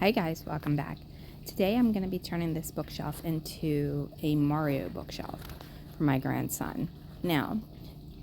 Hi guys, welcome back. Today I'm going to be turning this bookshelf into a Mario bookshelf for my grandson. Now,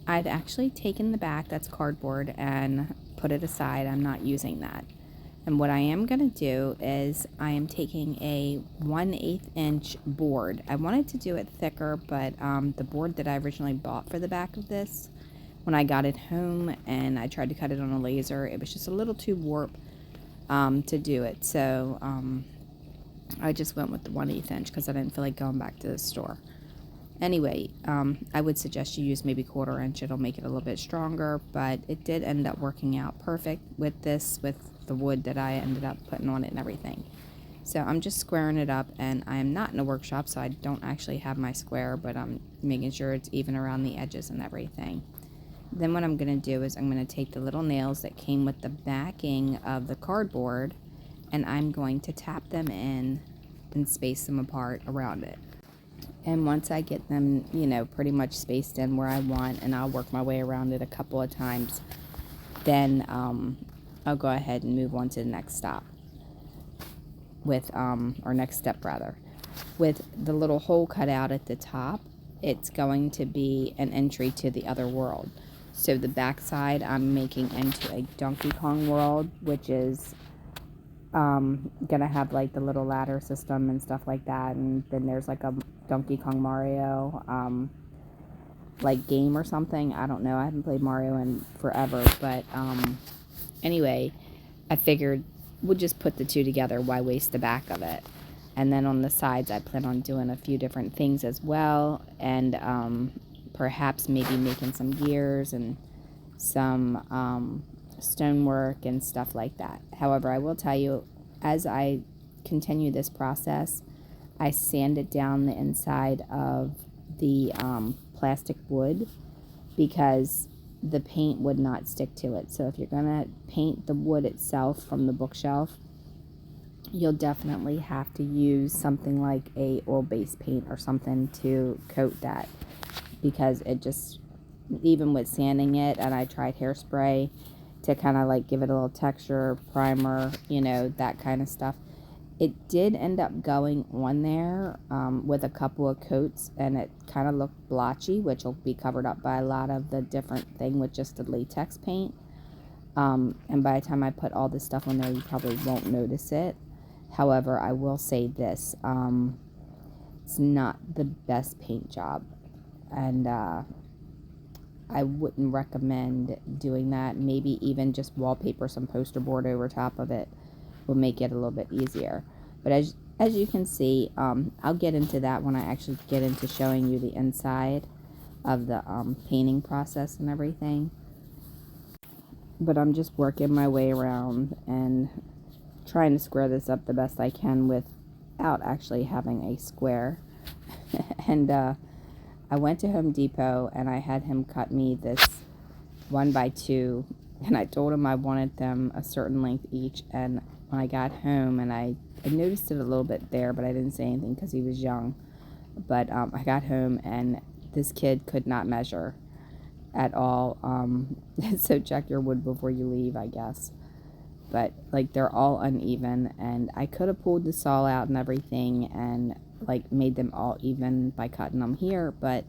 I've actually taken the back that's cardboard and put it aside. I'm not using that. And what I am going to do is I am taking a 1/8 inch board. I wanted to do it thicker, but the board that I originally bought for the back of this, when I got it home and I tried to cut it on a laser, it was just a little too warped to do it. So I just went with the 1/8 inch because I didn't feel like going back to the store. Anyway, I would suggest you use maybe 1/4 inch. It'll make it a little bit stronger, but it did end up working out perfect with this, with the wood that I ended up putting on it and everything. So I'm just squaring it up, and I am not in a workshop, so I don't actually have my square, but I'm making sure it's even around the edges and everything. Then what I'm going to do is I'm going to take the little nails that came with the backing of the cardboard, and I'm going to tap them in and space them apart around it. And once I get them, pretty much spaced in where I want, and I'll work my way around it a couple of times, then I'll go ahead and move on to the next stop with, or next step rather. With the little hole cut out at the top, it's going to be an entry to the other world. So the back side I'm making into a Donkey Kong world, which is gonna have like the little ladder system and stuff like that, and then there's like a Donkey Kong Mario like game or something. I don't know, I haven't played Mario in forever, but anyway, I figured we'll just put the two together. Why waste the back of it? And then on the sides I plan on doing a few different things as well, and perhaps maybe making some gears and some stonework and stuff like that. However, I will tell you, as I continue this process, I sanded down the inside of the plastic wood because the paint would not stick to it. So if you're gonna paint the wood itself from the bookshelf, you'll definitely have to use something like a oil-based paint or something to coat that, because it just, even with sanding it, and I tried hairspray to kind of like give it a little texture, primer, that kind of stuff. It did end up going on there with a couple of coats, and it kind of looked blotchy, which will be covered up by a lot of the different thing with just the latex paint. And by the time I put all this stuff on there, you probably won't notice it. However, I will say this, it's not the best paint job, and I wouldn't recommend doing that. Maybe even just wallpaper some poster board over top of it will make it a little bit easier. But as you can see, I'll get into that when I actually get into showing you the inside of the painting process and everything. But I'm just working my way around and trying to square this up the best I can without actually having a square. And I went to Home Depot and I had him cut me this 1x2, and I told him I wanted them a certain length each. And when I got home, and I noticed it a little bit there, but I didn't say anything because he was young. But I got home and this kid could not measure at all. So check your wood before you leave, I guess. But like, they're all uneven, and I could have pulled the saw out and everything and like made them all even by cutting them here, but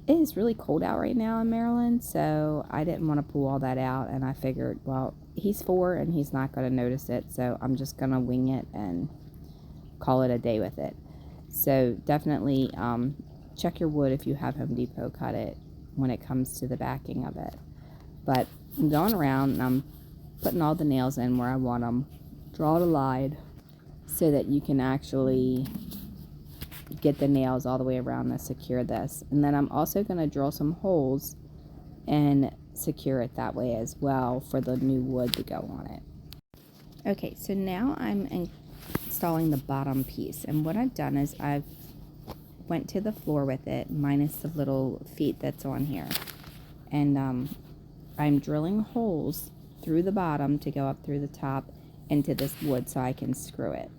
it is really cold out right now in Maryland, so I didn't want to pull all that out. And I figured, well, he's 4 and he's not going to notice it, so I'm just going to wing it and call it a day with it. So definitely check your wood if you have Home Depot cut it when it comes to the backing of it. But I'm going around and I'm putting all the nails in where I want them. Draw the line so that you can actually get the nails all the way around to secure this. And then I'm also going to drill some holes and secure it that way as well for the new wood to go on it. Okay, so now I'm installing the bottom piece, and what I've done is I've went to the floor with it minus the little feet that's on here, and I'm drilling holes through the bottom to go up through the top into this wood so I can screw it.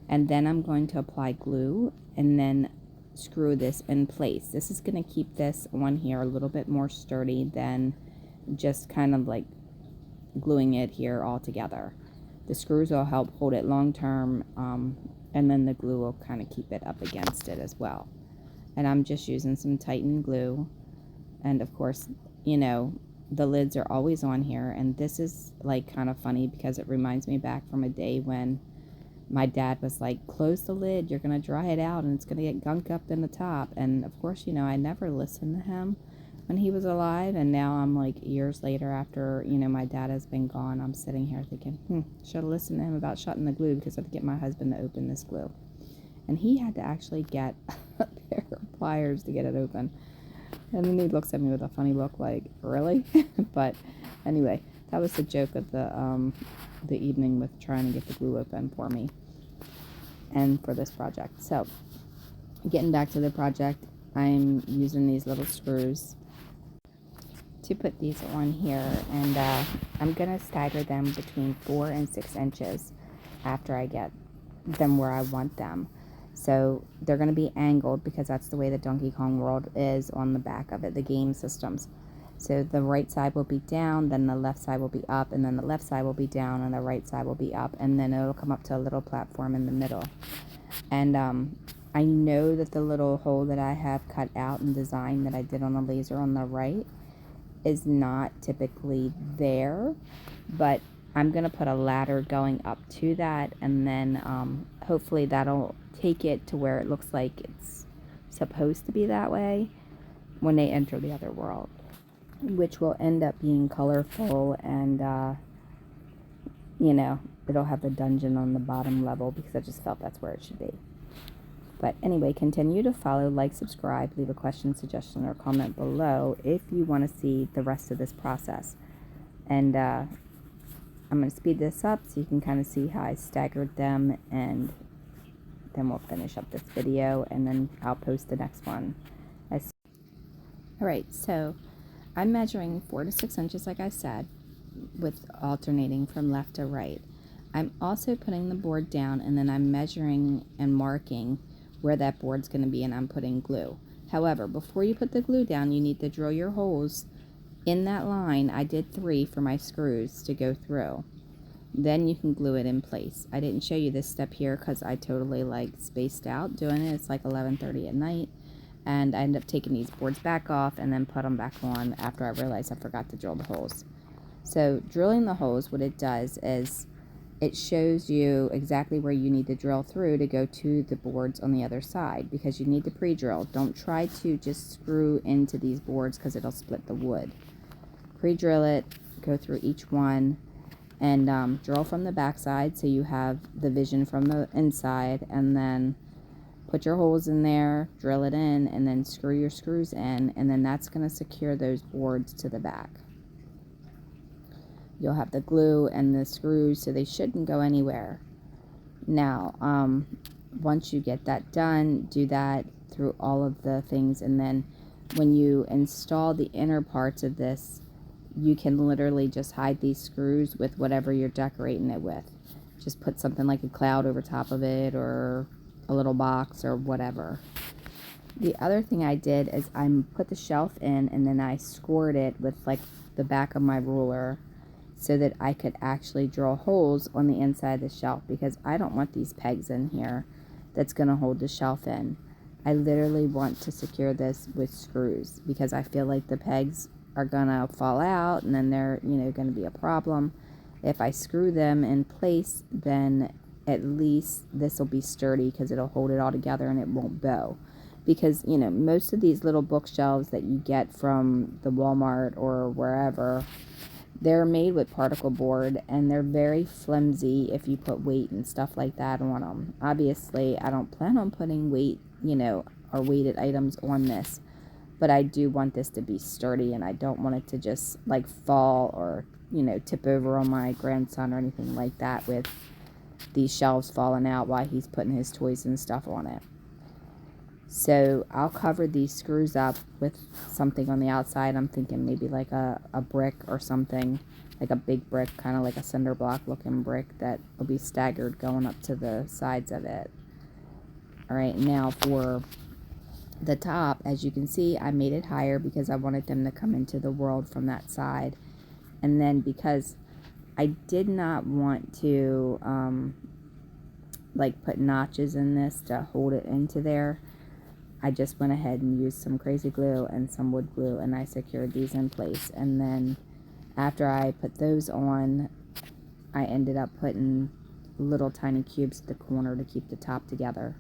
And then I'm going to apply glue and then screw this in place. This is going to keep this on here a little bit more sturdy than just kind of like gluing it here all together. The screws will help hold it long term, and then the glue will kind of keep it up against it as well. And I'm just using some Titan glue, and of course, you know, the lids are always on here, and this is like kind of funny because it reminds me back from a day when my dad was like, close the lid, you're gonna dry it out and it's gonna get gunk up in the top. And of course, you know, I never listened to him when he was alive, and now I'm like years later after, you know, my dad has been gone, I'm sitting here thinking, should have listened to him about shutting the glue, because I have to get my husband to open this glue, and he had to actually get a pair of pliers to get it open. And then he looks at me with a funny look like, really? But anyway, that was the joke of the evening with trying to get the glue open for me and for this project. So getting back to the project, I'm using these little screws to put these on here, and I'm gonna stagger them between 4 and 6 inches after I get them where I want them. So they're going to be angled because that's the way the Donkey Kong World is on the back of it, the game systems. So the right side will be down, then the left side will be up, and then the left side will be down, and the right side will be up, and then it'll come up to a little platform in the middle. And I know that the little hole that I have cut out and designed that I did on the laser on the right is not typically there, but I'm going to put a ladder going up to that, and then hopefully that'll take it to where it looks like it's supposed to be that way when they enter the other world, which will end up being colorful, and you know, it'll have the dungeon on the bottom level because I just felt that's where it should be. But anyway, continue to follow, like, subscribe, leave a question, suggestion, or comment below if you want to see the rest of this process. And I'm going to speed this up so you can kind of see how I staggered them, and then we'll finish up this video, and then I'll post the next one. Alright, so I'm measuring 4 to 6 inches, like I said, with alternating from left to right. I'm also putting the board down, and then I'm measuring and marking where that board's going to be, and I'm putting glue. However, before you put the glue down, you need to drill your holes in that line. I did 3 for my screws to go through. Then you can glue it in place. I didn't show you this step here because I totally like spaced out doing it. It's like 11:30 at night, and I ended up taking these boards back off and then put them back on after I realized I forgot to drill the holes. So drilling the holes, what it does is it shows you exactly where you need to drill through to go to the boards on the other side, because you need to pre-drill. Don't try to just screw into these boards because it'll split the wood. Pre-drill it, go through each one, and drill from the back side so you have the vision from the inside, and then put your holes in there, drill it in, and then screw your screws in, and then that's going to secure those boards to the back. You'll have the glue and the screws, so they shouldn't go anywhere. Now, once you get that done, do that through all of the things, and then when you install the inner parts of this, you can literally just hide these screws with whatever you're decorating it with. Just put something like a cloud over top of it, or a little box, or whatever. The other thing I did is I put the shelf in, and then I scored it with like the back of my ruler so that I could actually drill holes on the inside of the shelf, because I don't want these pegs in here that's going to hold the shelf in. I literally want to secure this with screws, because I feel like the pegs are gonna fall out, and then they're, you know, gonna be a problem. If I screw them in place, then at least this will be sturdy because it'll hold it all together and it won't bow. Because, you know, most of these little bookshelves that you get from the Walmart or wherever, they're made with particle board, and they're very flimsy if you put weight and stuff like that on them. Obviously, I don't plan on putting weight, you know, or weighted items on this, but I do want this to be sturdy, and I don't want it to just like fall or, you know, tip over on my grandson or anything like that with these shelves falling out while he's putting his toys and stuff on it. So I'll cover these screws up with something on the outside. I'm thinking maybe like a brick or something, like a big brick, kind of like a cinder block looking brick that will be staggered going up to the sides of it. Alright, now for the top, as you can see, I made it higher because I wanted them to come into the world from that side. And then because I did not want to like put notches in this to hold it into there. I just went ahead and used some crazy glue and some wood glue, and I secured these in place. And then after I put those on, I ended up putting little tiny cubes at the corner to keep the top together.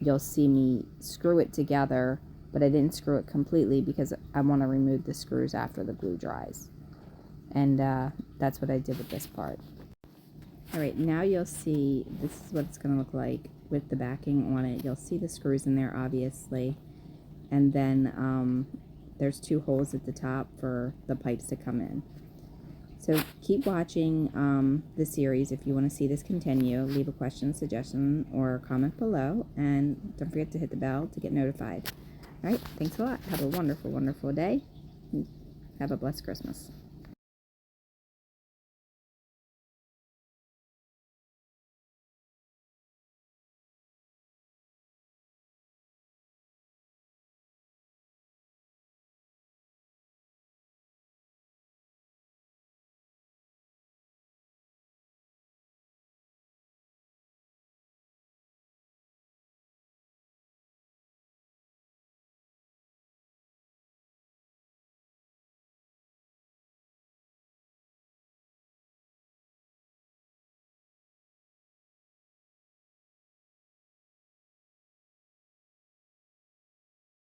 You'll see me screw it together, but I didn't screw it completely because I want to remove the screws after the glue dries. And that's what I did with this part. Alright, now you'll see, this is what it's going to look like with the backing on it. You'll see the screws in there, obviously. And then there's 2 holes at the top for the pipes to come in. So keep watching the series if you want to see this continue. Leave a question, suggestion, or comment below. And don't forget to hit the bell to get notified. Alright, thanks a lot. Have a wonderful, wonderful day. Have a blessed Christmas.